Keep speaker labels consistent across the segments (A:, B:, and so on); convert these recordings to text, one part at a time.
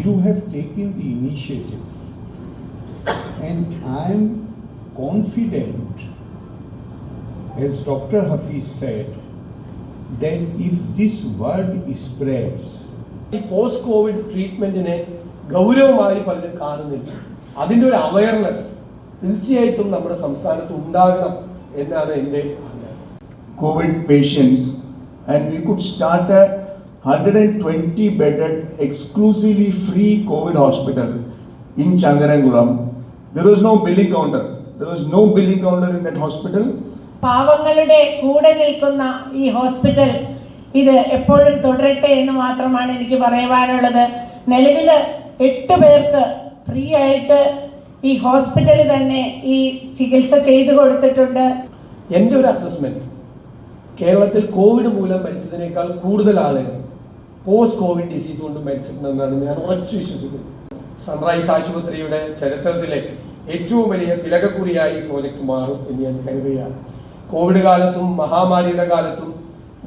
A: you have taken the initiative, and I am confident, as Dr. Hafiz said, that if this word spreads,
B: ഈ post Covid ട്രീറ്റ്മെന്റിനെ ഗൗരവമായി പലരും കാണുന്നില്ല. അതിൻ്റെ ഒരു awareness തീർച്ചയായിട്ടും നമ്മുടെ സംസ്ഥാനത്ത് ഉണ്ടാകണം എന്നാണ് എൻ്റെ ആഗ്രഹം.
C: COVID patients, and we could start a 120-bedded exclusively free COVID hospital in Changarangulam. There was no billing counter. There was no billing counter in that hospital.
D: പാവങ്ങളുടെ കൂടെ നിൽക്കുന്ന ഈ ഹോസ്പിറ്റൽ ഇത് എപ്പോഴും തുടരട്ടെ എന്ന് മാത്രമാണ് എനിക്ക് പറയുവാനുള്ളത്. നിലവിൽ 8 പേർക്ക് ഫ്രീ ആയിട്ട് ഈ ഹോസ്പിറ്റലിൽ തന്നെ ഈ ചികിത്സ ചെയ്തു കൊടുത്തിട്ടുണ്ട്.
B: എൻ്റെ ഒരു അസസ്മെന്റ്, കേരളത്തിൽ കോവിഡ് മൂലം മരിച്ചതിനേക്കാൾ കൂടുതൽ ആളുകൾ പോസ്റ്റ് കോവിഡ് ഡിസീസ് കൊണ്ട് മരിച്ചിട്ടുണ്ടെന്നാണ് ഞാൻ ഉറച്ചു വിശ്വസിക്കുന്നത്. സൺറൈസ് ആശുപത്രിയുടെ ചരിത്രത്തിലെ ഏറ്റവും വലിയ തിലകക്കുറിയായി പ്രോജക്റ്റ് മാറും എന്ന് ഞാൻ കരുതുകയാണ്. കോവിഡ് കാലത്തും മഹാമാരിയുടെ കാലത്തും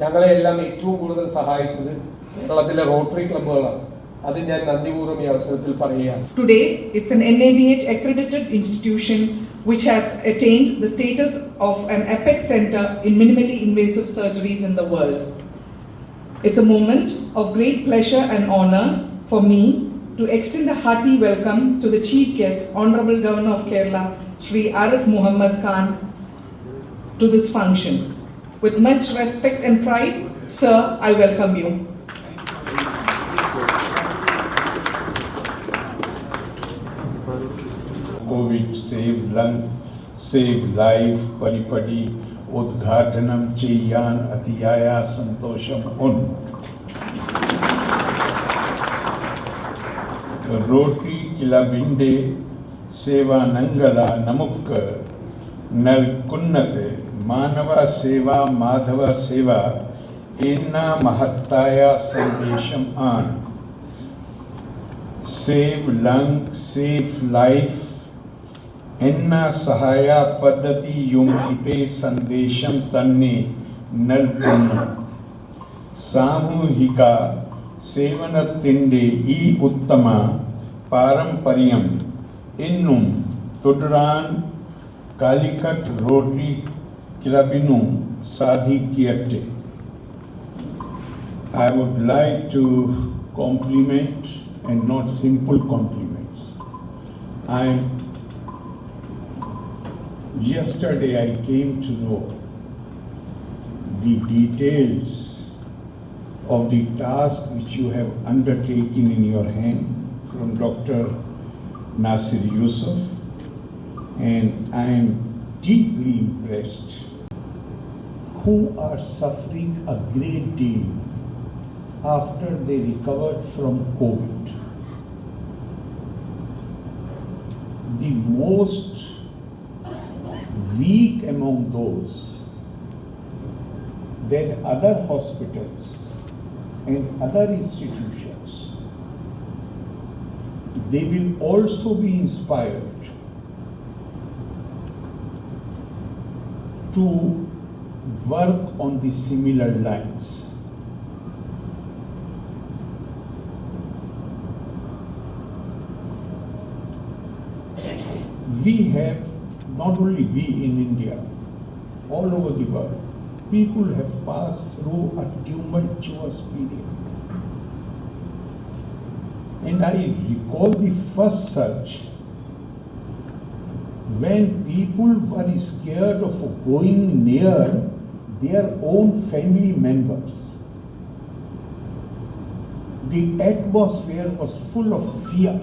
B: ഞങ്ങളെയെല്ലാം ഏറ്റവും കൂടുതൽ സഹായിച്ചത് കേരളത്തിലെ റോട്ടറി ക്ലബ്ബുകളാണ്. അത് ഞാൻ നന്ദിപൂർവ്വം ഈ അവസരത്തിൽ പറയുകയാണ്.
E: Today, it's an NABH accredited institution which has attained the status of an apex center in minimally invasive surgeries in the world. It's a moment of great pleasure and honor for me to extend a hearty welcome to the Chief Guest, Honorable Governor of Kerala, Shri Arif Muhammad Khan, to this function. With much respect and pride, sir, I welcome you.
A: COVID save lung, save life, paripadi, udghatanam cheyan atiyaya santosham un. Rotary Kilabinde Seva Nangala Namukka Nal Kunnate Manava Seva Madhava Seva Enna Mahattaya Sandesham An. Save lung, save life. Enna Sahaya Paddati Yum Ite Sandesham Tanne Nalkunna. Samuhika Sevanatinde E Uttama Parampariyam Innum Tudran Calicut Rotary Kilabinum Sadhikiyate. I would like to compliment, and not simple compliments. Yesterday I came to know the details of the task which you have undertaken in your hand from Dr. Nasir Yusuf, and I am deeply impressed, who are suffering a great deal after they recovered from COVID. The most weak among those, that other hospitals and other institutions, they will also be inspired to work on the similar lines. We have, not only we in India, all over the world, people have passed through a tumultuous period. And I recall the first surge when people were scared of going near their own family members. The atmosphere was full of fear.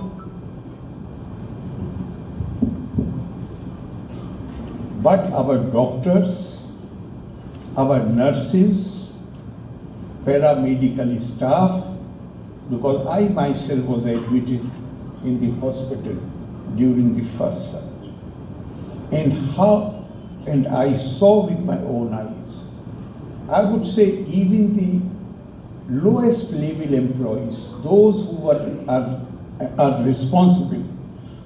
A: But our doctors, our nurses, paramedical staff, because I myself was admitted in the hospital during the first surge, and I saw with my own eyes, I would say even the lowest level employees, those who are responsible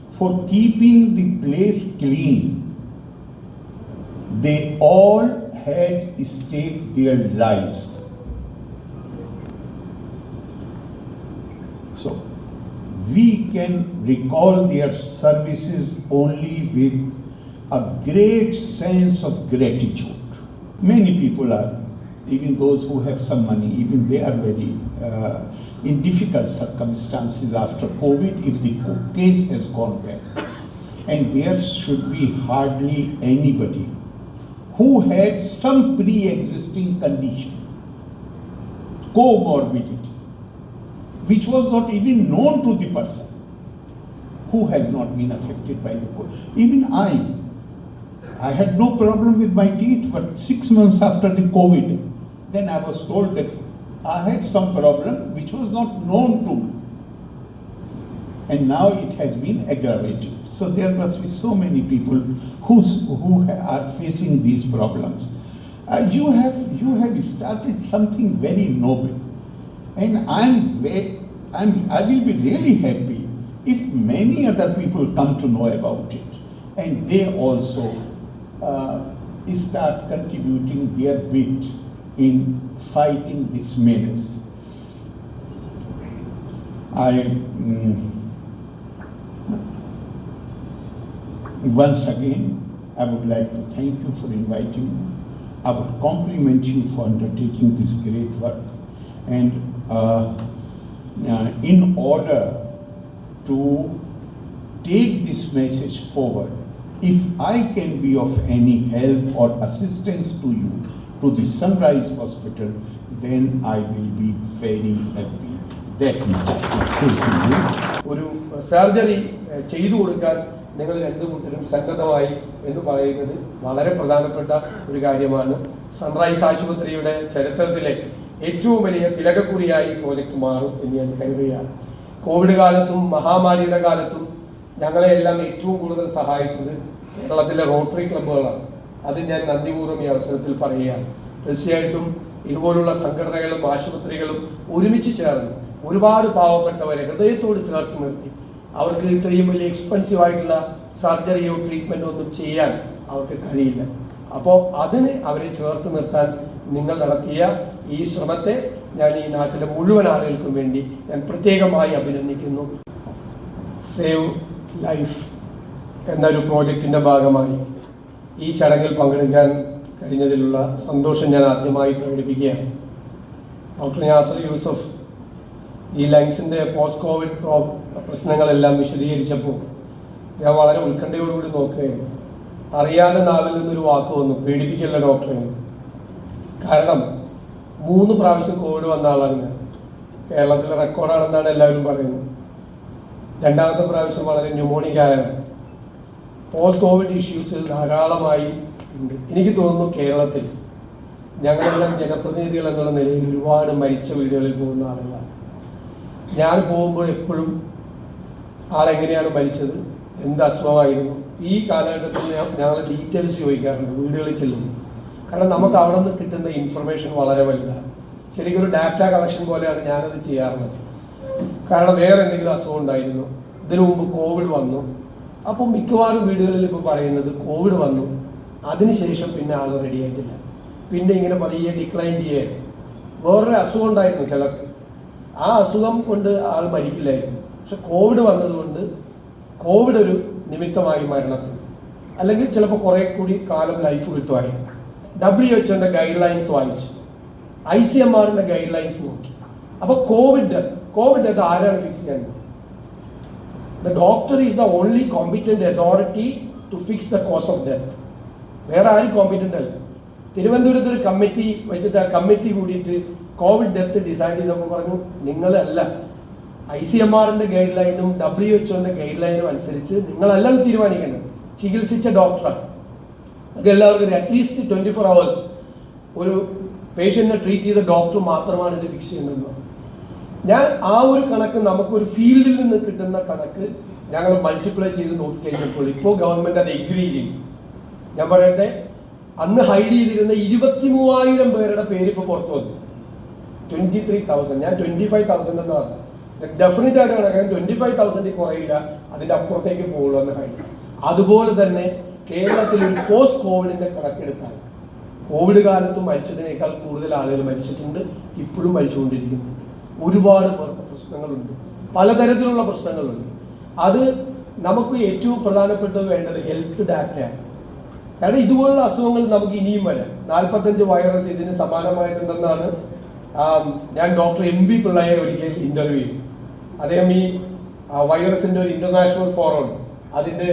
A: for keeping the place clean, they all had staked their lives. So we can recall their services only with a great sense of gratitude. Many people are, even those who have some money, even they are very in difficult circumstances after COVID if the case has gone bad. And there should be hardly anybody who had some pre-existing condition, comorbidity, which was not even known to the person, who has not been affected by the COVID. Even I had no problem with my teeth, but 6 months after the COVID, then I was told that I had some problem which was not known to me. And now it has been aggravated. So there must be so many people who are facing these problems. You have started something very noble, and I will be really happy if many other people come to know about it, and they also start contributing their bit in fighting this menace. Once again, I would like to thank you for inviting me. I would compliment you for undertaking this great work. And in order to take this message forward, if I can be of any help or assistance to you, to the Sunrise Hospital, then I will be very happy. That much I can say to you.
B: ഒരു surgery ചെയ്തു കൊടുക്കാൻ നിങ്ങൾ രണ്ടു കൂട്ടരും സന്നദ്ധമായി എന്ന് പറയുന്നത് വളരെ പ്രധാനപ്പെട്ട ഒരു കാര്യമാണ്. സൺറൈസ് ആശുപത്രിയുടെ ചരിത്രത്തിലെ ഏറ്റവും വലിയ തിലകക്കുറിയായി പ്രോജക്റ്റ് മാറും എന്ന് ഞാൻ കരുതുകയാണ്. കോവിഡ് കാലത്തും മഹാമാരിയുടെ കാലത്തും ഞങ്ങളെയെല്ലാം ഏറ്റവും കൂടുതൽ സഹായിച്ചത് കേരളത്തിലെ റോട്ടറി ക്ലബ്ബുകളാണ്. അത് ഞാൻ നന്ദിപൂർവ്വം ഈ അവസരത്തിൽ പറയുകയാണ്. തീർച്ചയായിട്ടും ഇതുപോലുള്ള സംഘടനകളും ആശുപത്രികളും ഒരുമിച്ച് ചേർന്ന് ഒരുപാട് പാവപ്പെട്ടവരെ ഹൃദയത്തോട് ചേർത്ത് നിർത്തി അവർക്ക് ഇത്രയും വലിയ എക്സ്പെൻസീവ് ആയിട്ടുള്ള സർജറിയോ ട്രീറ്റ്മെൻറ്റോ ഒന്നും ചെയ്യാൻ അവർക്ക് കഴിയില്ല. അപ്പോൾ അതിന് അവരെ ചേർത്ത് നിർത്താൻ നിങ്ങൾ നടത്തിയ ഈ ശ്രമത്തെ ഞാൻ ഈ നാട്ടിലെ മുഴുവൻ ആളുകൾക്കും വേണ്ടി ഞാൻ പ്രത്യേകമായി അഭിനന്ദിക്കുന്നു. സേവ് ലൈഫ് എന്നൊരു പ്രോജക്റ്റിൻ്റെ ഭാഗമായി ഈ ചടങ്ങിൽ പങ്കെടുക്കാൻ കഴിഞ്ഞതിലുള്ള സന്തോഷം ഞാൻ ആദ്യമായി പ്രകടിപ്പിക്കുകയാണ്. ഡോക്ടർ യാസർ യൂസഫ് ഈ ലങ്സിൻ്റെ പോസ്റ്റ് കോവിഡ് പ്രശ്നങ്ങളെല്ലാം വിശദീകരിച്ചപ്പോൾ ഞാൻ വളരെ ഉത്കണ്ഠയോടുകൂടി നോക്കുകയാണ്. അറിയാതെ നാവിൽ നിന്നൊരു വാക്ക് വന്നു, പേടിപ്പിക്കല്ല ഡോക്ടറെ. കാരണം 3 പ്രാവശ്യം കോവിഡ് വന്ന ആളാണ് ഞാൻ. കേരളത്തിലെ റെക്കോർഡാണെന്നാണ് എല്ലാവരും പറയുന്നത്. 2ാമത്തെ പ്രാവശ്യം വളരെ ന്യൂമോണിക് ആയത്. പോസ്റ്റ് കോവിഡ് ഇഷ്യൂസ് ധാരാളമായി ഉണ്ട്. എനിക്ക് തോന്നുന്നു കേരളത്തിൽ ഞങ്ങളെല്ലാം ജനപ്രതിനിധികൾ എന്നുള്ള നിലയിൽ ഒരുപാട് മരിച്ച വീടുകളിൽ പോകുന്ന ആളുകളാണ്. ഞാൻ പോകുമ്പോൾ എപ്പോഴും ആളെങ്ങനെയാണ് മരിച്ചത്, എന്ത് അസുഖമായിരുന്നു, ഈ കാലഘട്ടത്തിൽ ഞങ്ങൾ ഡീറ്റെയിൽസ് ചോദിക്കാറുണ്ട് വീടുകളിൽ ചെല്ലുന്നു. കാരണം നമുക്ക് അവിടെ നിന്ന് കിട്ടുന്ന ഇൻഫർമേഷൻ വളരെ വലുതാണ്. ശരിക്കും ഒരു ഡാറ്റ കളക്ഷൻ പോലെയാണ് ഞാനത് ചെയ്യാറുള്ളത്. കാരണം വേറെ എന്തെങ്കിലും അസുഖം ഉണ്ടായിരുന്നു, ഇതിനു മുമ്പ് കോവിഡ് വന്നു. അപ്പോൾ മിക്കവാറും വീടുകളിൽ ഇപ്പോൾ പറയുന്നത് കോവിഡ് വന്നു, അതിനുശേഷം പിന്നെ ആൾ റെഡി ആയിട്ടില്ല, പിന്നെ ഇങ്ങനെ വലിയ ഡിക്ലൈൻ ചെയ്യാൻ. വേറൊരു അസുഖം ഉണ്ടായിരുന്നു ചിലർക്ക്, ആ അസുഖം കൊണ്ട് ആൾ മരിക്കില്ലായിരുന്നു. പക്ഷെ കോവിഡ് വന്നതുകൊണ്ട് കോവിഡ് ഒരു നിമിത്തമായി മരണത്തിന്, അല്ലെങ്കിൽ ചിലപ്പോൾ കുറേ കൂടി കാലം ലൈഫ് കിട്ടുമായിരുന്നു. WHO ഗൈഡ് ലൈൻസ് വായിച്ചു, ICMRന്റെ ഗൈഡ് ലൈൻസ് നോക്കി. അപ്പോൾ കോവിഡ് ഡെത്ത് ആരാണ് ഫിക്സ് ചെയ്യുന്നത്? The doctor is the only competent authority to fix the cause of death. വേറെ ആരും കോമ്പിറ്റൻ്റ് അല്ല. തിരുവനന്തപുരത്ത് ഒരു കമ്മിറ്റി വെച്ചിട്ട് ആ കമ്മിറ്റി കൂടിയിട്ട് കോവിഡ് ഡെത്ത് ഡിസൈഡ് ചെയ്തപ്പോൾ പറഞ്ഞു, നിങ്ങളല്ല, ICMRന്റെ ഗൈഡ് ലൈനും WHO ഗൈഡ് ലൈനും അനുസരിച്ച് നിങ്ങളല്ല തീരുമാനിക്കേണ്ടത്, ചികിത്സിച്ച ഡോക്ടറാണ്. അത് എല്ലാവർക്കും അറ്റ്ലീസ്റ്റ് 24 hours ഒരു പേഷ്യൻറ്റിനെ ട്രീറ്റ് ചെയ്ത ഡോക്ടർ മാത്രമാണ് ഇത് ഫിക്സ് ചെയ്യുന്നത്. ഞാൻ ആ ഒരു കണക്ക്, നമുക്കൊരു ഫീൽഡിൽ നിന്ന് കിട്ടുന്ന കണക്ക് ഞങ്ങൾ മൾട്ടിപ്ലൈ ചെയ്ത് നോക്കിക്കഴിഞ്ഞപ്പോൾ ഇപ്പോൾ ഗവൺമെൻറ് അത് എഗ്രി ചെയ്തു. ഞാൻ പറയട്ടെ, അന്ന് ഹൈഡ് ചെയ്തിരുന്ന 23,000 പേരുടെ പേര് ഇപ്പോൾ പുറത്തു വന്നു. 23,000, ഞാൻ 25,000 എന്ന് പറഞ്ഞു. ഡെഫിനറ്റ് ആയിട്ട് കണക്കാൻ 25,000 കുറയില്ല, അതിൻ്റെ അപ്പുറത്തേക്ക് പോകുള്ളൂ എന്ന് കഴിഞ്ഞു. അതുപോലെ തന്നെ കേരളത്തിൽ ഒരു പോസ്റ്റ് കോവിഡിൻ്റെ കണക്കെടുത്താൽ കോവിഡ് കാലത്ത് മരിച്ചതിനേക്കാൾ കൂടുതൽ ആളുകൾ മരിച്ചിട്ടുണ്ട്, ഇപ്പോഴും മരിച്ചുകൊണ്ടിരിക്കുന്നുണ്ട്. ഒരുപാട് പേർക്ക് പ്രശ്നങ്ങളുണ്ട്. പലതരത്തിലുള്ള പ്രശ്നങ്ങളുണ്ട്. അത് നമുക്ക് ഏറ്റവും പ്രധാനപ്പെട്ടത് വേണ്ടത് ഹെൽത്ത് ഡാറ്റയാണ്. കാരണം ഇതുപോലുള്ള അസുഖങ്ങൾ നമുക്ക് ഇനിയും വരാം. 45 വൈറസ് ഇതിന് സമാനമായിട്ടുണ്ടെന്നാണ് ഞാൻ ഡോക്ടർ MV പിള്ളയെ ഒരിക്കൽ ഇന്റർവ്യൂ ചെയ്തു. അദ്ദേഹം ഈ വൈറസിന്റെ ഒരു ഇന്റർനാഷണൽ ഫോറം ഉണ്ട്, അതിന്റെ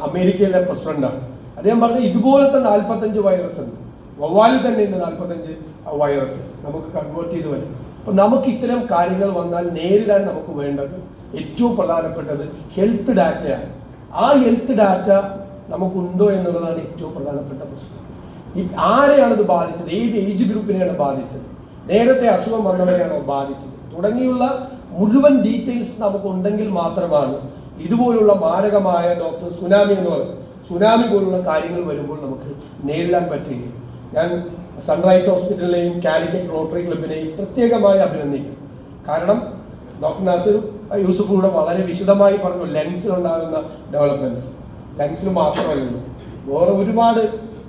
B: അമേരിക്കയിലെ പ്രസിഡന്റാണ്. അദ്ദേഹം പറഞ്ഞ ഇതുപോലത്തെ 45 വൈറസ് ഉണ്ട്, വവ്വാലിൽ തന്നെ ഇന്ന് 45 വൈറസ് നമുക്ക് കൺവേർട്ട് ചെയ്ത് വരും. അപ്പൊ നമുക്ക് ഇത്തരം കാര്യങ്ങൾ വന്നാൽ നേരിടാൻ നമുക്ക് വേണ്ടത് ഏറ്റവും പ്രധാനപ്പെട്ടത് ഹെൽത്ത് ഡാറ്റയാണ്. ആ ഹെൽത്ത് ഡാറ്റ നമുക്കുണ്ടോ എന്നുള്ളതാണ് ഏറ്റവും പ്രധാനപ്പെട്ട പ്രശ്നം. ആരെയാണ് ഇത് ബാധിച്ചത്, ഏത് ഏജ് ഗ്രൂപ്പിനെയാണ് ബാധിച്ചത്, നേരത്തെ അസുഖം വന്നവരെയാണോ ബാധിച്ചത് തുടങ്ങിയുള്ള മുഴുവൻ ഡീറ്റെയിൽസ് നമുക്കുണ്ടെങ്കിൽ മാത്രമാണ് ഇതുപോലുള്ള മാരകമായ ഡോക്ടർ സുനാമി എന്ന് പറയും, സുനാമി പോലുള്ള കാര്യങ്ങൾ വരുമ്പോൾ നമുക്ക് നേരിടാൻ പറ്റുകയും. ഞാൻ സൺറൈസ് ഹോസ്പിറ്റലിനെയും കാലിക്കറ്റ് റോട്ടറി ക്ലബിനെയും പ്രത്യേകമായി അഭിനന്ദിക്കും. കാരണം ഡോക്ടർ നാസിർ യൂസുഫ് കൂടെ വളരെ വിശദമായി പറഞ്ഞു ലങ്സിൽ ഉണ്ടാകുന്ന ഡെവലപ്മെന്റ്സ്. ലങ്സിൽ മാത്രമല്ല, വേറെ ഒരുപാട്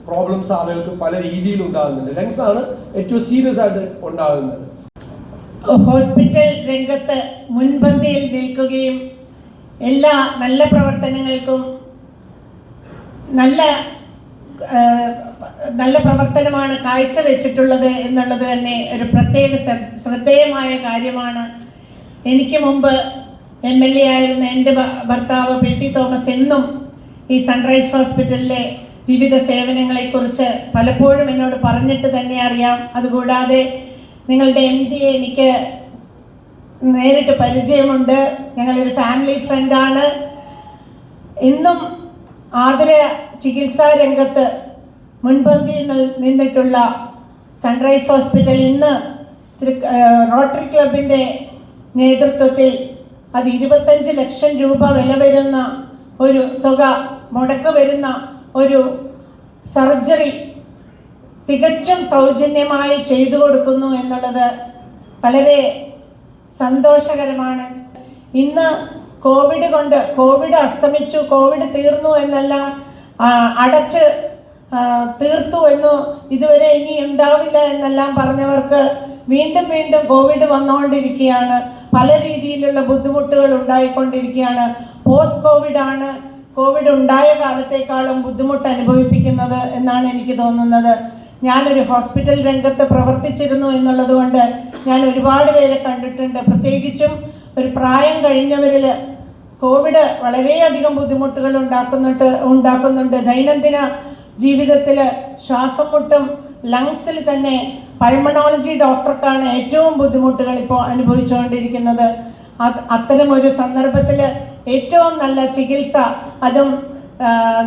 B: പ്രോബ്ലംസ് ആളുകൾക്ക് പല രീതിയിൽ ഉണ്ടാകുന്നുണ്ട്. ലങ്സ് ആണ് ഏറ്റവും സീരിയസ് ആയിട്ട് ഉണ്ടാകുന്നത്.
D: ഹോസ്പിറ്റൽ രംഗത്ത് മുൻപന്തിയിൽ നിൽക്കുകയും എല്ലാ നല്ല പ്രവർത്തനങ്ങൾക്കും നല്ല പ്രവർത്തനമാണ് കാഴ്ചവെച്ചിട്ടുള്ളത് എന്നുള്ളത് തന്നെ ഒരു പ്രത്യേക ശ്രദ്ധേയമായ കാര്യമാണ്. എനിക്ക് മുമ്പ് MLA ആയിരുന്ന എൻ്റെ ഭർത്താവ് PT തോമസ് എന്നും ഈ സൺറൈസ് ഹോസ്പിറ്റലിലെ വിവിധ സേവനങ്ങളെക്കുറിച്ച് പലപ്പോഴും എന്നോട് പറഞ്ഞിട്ട് തന്നെ അറിയാം. അതുകൂടാതെ നിങ്ങളുടെ MD എനിക്ക് നേരിട്ട് പരിചയമുണ്ട്, ഞങ്ങളൊരു ഫാമിലി ഫ്രണ്ടാണ്. ഇന്നും ആതുര ചികിത്സാ രംഗത്ത് മുൻപന്തിയിൽ നിന്നിട്ടുള്ള സൺറൈസ് ഹോസ്പിറ്റൽ ഇന്ന് റോട്ടറി ക്ലബിൻ്റെ നേതൃത്വത്തിൽ അത് 25 ലക്ഷം രൂപ വില വരുന്ന ഒരു തുക മുടക്ക് വരുന്ന ഒരു സർജറി തികച്ചും സൗജന്യമായി ചെയ്തു കൊടുക്കുന്നു എന്നുള്ളത് വളരെ സന്തോഷകരമാണ്. ഇന്ന് കോവിഡ് അസ്തമിച്ചു, കോവിഡ് തീർന്നു എന്നെല്ലാം അടച്ച് തീർത്തു എന്ന് ഇതുവരെ ഇനി ഉണ്ടാവില്ല എന്നെല്ലാം പറഞ്ഞവർക്ക് വീണ്ടും കോവിഡ് വന്നുകൊണ്ടിരിക്കുകയാണ്. പല രീതിയിലുള്ള ബുദ്ധിമുട്ടുകൾ ഉണ്ടായിക്കൊണ്ടിരിക്കുകയാണ്. പോസ്റ്റ് കോവിഡ് ആണ് കോവിഡ് ഉണ്ടായ കാലത്തേക്കാളും ബുദ്ധിമുട്ട് അനുഭവിപ്പിക്കുന്നത് എന്നാണ് എനിക്ക് തോന്നുന്നത്. ഞാനൊരു ഹോസ്പിറ്റൽ രംഗത്ത് പ്രവർത്തിച്ചിരുന്നു എന്നുള്ളത് കൊണ്ട് ഞാൻ ഒരുപാട് പേരെ കണ്ടിട്ടുണ്ട്. പ്രത്യേകിച്ചും ഒരു പ്രായം കഴിഞ്ഞവരിൽ കോവിഡ് വളരെയധികം ബുദ്ധിമുട്ടുകൾ ഉണ്ടാക്കുന്നുണ്ട്. ദൈനംദിന ജീവിതത്തിൽ ശ്വാസം മുട്ടും ലങ്സിൽ തന്നെ പൾമണോളജി ഡോക്ടർക്കാണ് ഏറ്റവും ബുദ്ധിമുട്ടുകൾ ഇപ്പോൾ അനുഭവിച്ചുകൊണ്ടിരിക്കുന്നത്. അത്തരം ഒരു സന്ദർഭത്തിൽ ഏറ്റവും നല്ല ചികിത്സ, അതും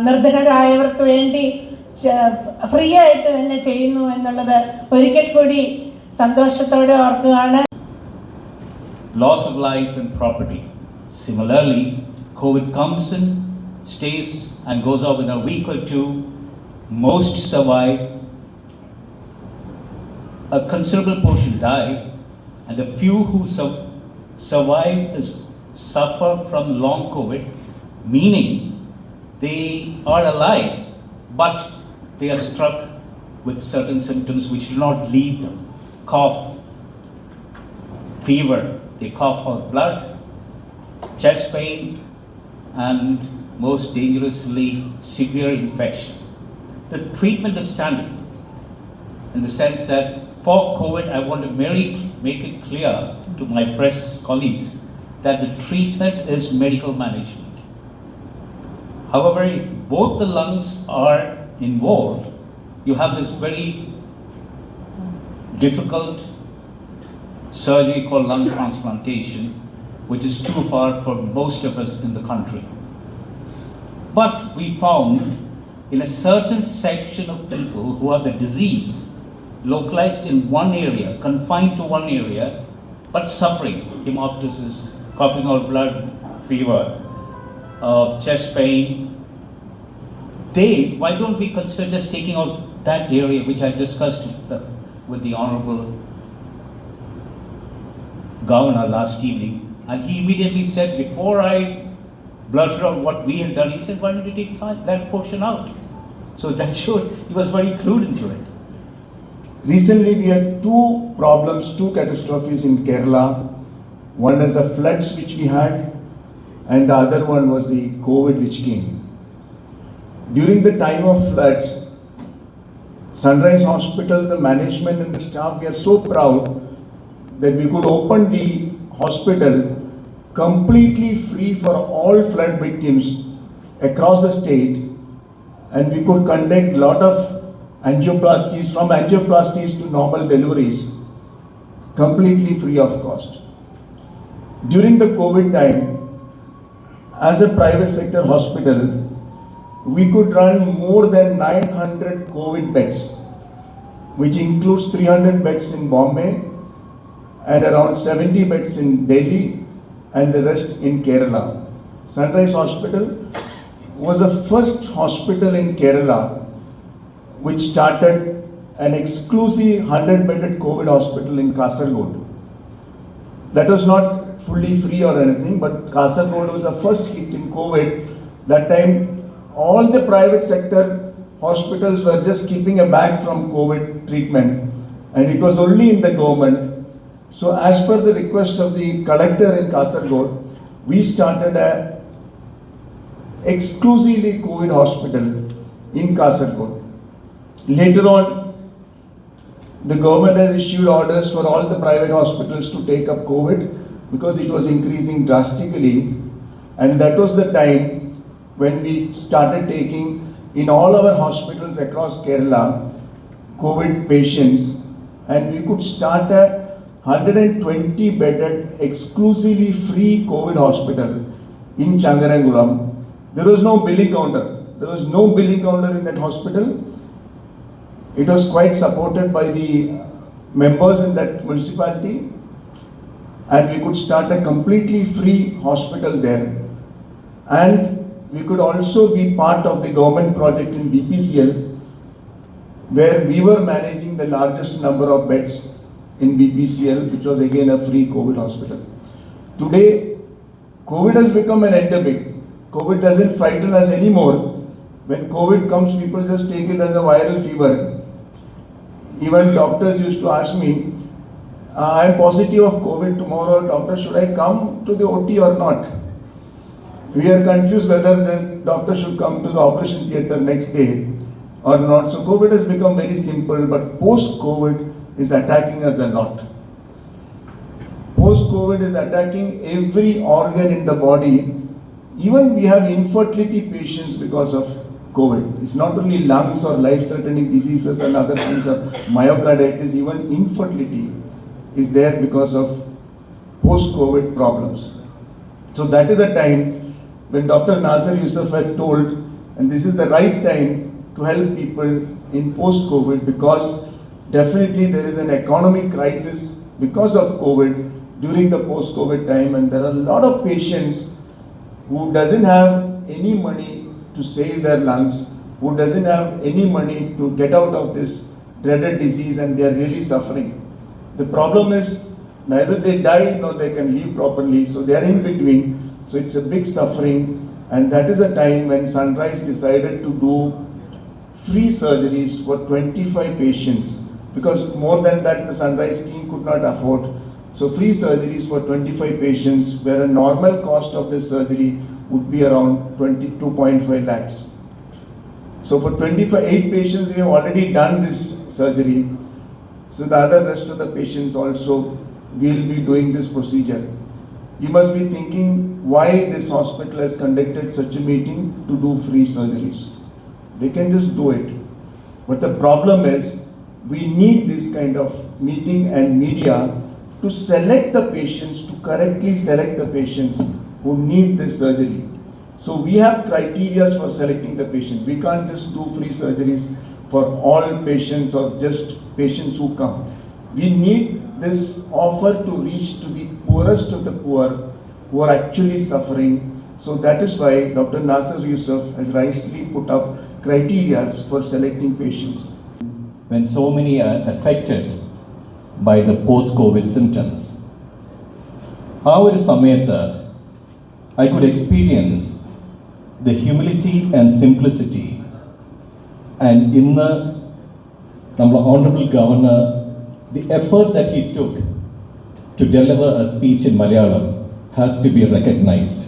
D: നിർധനരായവർക്ക് വേണ്ടി ഫ്രീ ആയിട്ട് തന്നെ ചെയ്യുന്നു എന്നുള്ളത് ഒരിക്കൽ കൂടി സന്തോഷത്തോടെ ഓർക്കുകയാണ്.
F: Loss of life and property. Similarly, COVID comes in, stays and goes off in a week or two. Most survive. A considerable portion die, and the few who survive suffer from long COVID, meaning they are alive, but they are struck with certain symptoms which do not leave them. Cough, fever, they cough out blood, chest pain, and most dangerously severe infection. The treatment is standard in the sense that for COVID, I want to make it clear to my press colleagues that the treatment is medical management. However, if both the lungs are involved, you have this very difficult surgery called lung transplantation, which is too far for most of us in the country. But we found in a certain section of people who have the disease localized in one area, confined to one area, but suffering hemoptysis, coughing out blood, fever, chest pain. Why don't we consider just taking out that area which I discussed with the Honorable Governor last evening, and he immediately said, before I blurted out what we had done, he said, why don't you take that portion out? So that shows he was very clued into it.
C: Recently, we had two catastrophes in Kerala. One is the floods which we had, and the other one was the COVID which came. During the time of floods, Sunrise Hospital, the management and the staff, we are so proud that we could open the hospital completely free for all flood victims across the state, and we could conduct a lot of angioplasties, from angioplasties to normal deliveries, completely free of cost. During the COVID time, as a private sector hospital, we could run more than 900 COVID beds, which includes 300 beds in Bombay and around 70 beds in Delhi and the rest in Kerala. Sunrise Hospital was the first hospital in Kerala which started an exclusive 100-bedded COVID hospital in Kasaragod. That was not fully free or anything, but Kasaragod was the first hit in COVID. That time, all the private sector hospitals were just keeping back from COVID treatment, and it was only in the government. So as per the request of the collector in Kasaragod, we started a exclusively COVID hospital in Kasaragod. Later on, the government has issued orders for all the private hospitals to take up COVID because it was increasing drastically, and that was the time when we started taking in all our hospitals across Kerala COVID patients, and we could start a 120-bedded exclusively free COVID hospital in Changarangulam. There was no billing counter. There was no billing counter in that hospital. It was quite supported by the members in that municipality, and we could start a completely free hospital there. And we could also be part of the government project in BPCL, where we were managing the largest number of beds in BPCL, which was again a free COVID hospital. Today, COVID has become an endemic. COVID doesn't frighten us anymore. When COVID comes, people just take it as a viral fever. Even doctors used to ask me, I am positive of COVID tomorrow, doctor, should I come to the OT or not? We are confused whether the doctor should come to the operation theatre next day or not. So COVID has become very simple, but post-COVID is attacking us a lot. Post-COVID is attacking every organ in the body. Even we have infertility patients because of COVID. It's not only lungs or life-threatening diseases and other things of myocarditis, even infertility is there because of post-COVID problems. So that is a time when Dr. Nasir Yusuf had told, and this is the right time to help people in post-COVID, because definitely there is an economic crisis because of COVID during the post-COVID time, and there are a lot of patients who doesn't have any money to save their lungs, who doesn't have any money to get out of this dreaded disease, and they are really suffering. The problem is neither they die nor they can live properly, so they are in between. So it's a big suffering, and that is a time when Sunrise decided to do free surgeries for 25 patients, because more than that the Sunrise team could not afford. So free surgeries for 25 patients, where a normal cost of this surgery would be around 22.5 lakhs. So for 8 patients we have already done this surgery. So the other rest of the patients also will be doing this procedure. You must be thinking why this hospital has conducted such a meeting to do free surgeries. They can just do it. But the problem is, we need this kind of meeting and media to select the patients, to correctly select the patients who need this surgery. So we have criteria for selecting the patient. We can't just do free surgeries for all patients or just patients who come. We need this offer to reach to the poorest of the poor who are actually suffering. So that is why Dr. Nasir Yusuf has rightly put up criteria for selecting patients.
G: When so many are affected by the post-COVID symptoms, ആ ഒരു സമയത്ത് I could experience the humility and simplicity, and ഇന്ന് നമ്മുടെ honorable governor, the effort that he took to to deliver a speech in Malayalam has to be recognized.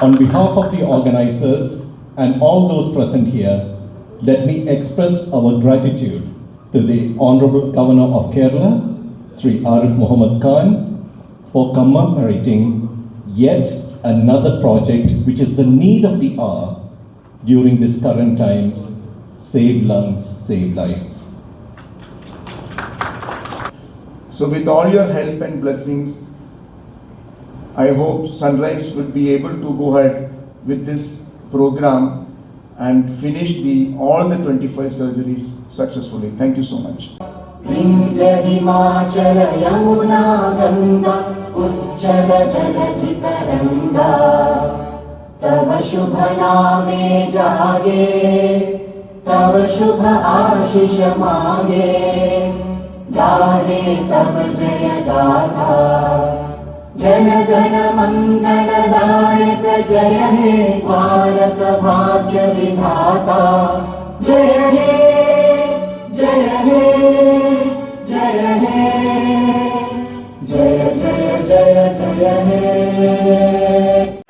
G: On behalf of the organizers and all those present here, let me express our gratitude to the Honorable Governor of Kerala, Sri Arif Muhammad Khan, for commemorating yet another project which is the need of the hour during these current times: save lungs, save lives.
C: So with all your help and blessings, I hope Sunrise will be able to go ahead with this program and finish all the 25 surgeries successfully. Thank you so much.
H: Vindhya Himachala Yamuna Ganga Ujjala Jaladhi Taranga Tava Shubha Name Jage Tava Shubha Ashish Mage Gahe Tava Jaya Gatha Jana Gana Mangala Dayaka Jaya He Bharat Bhagya Vidhata Jaya He Jaya He Jaya He Jaya Jaya Jaya Jaya He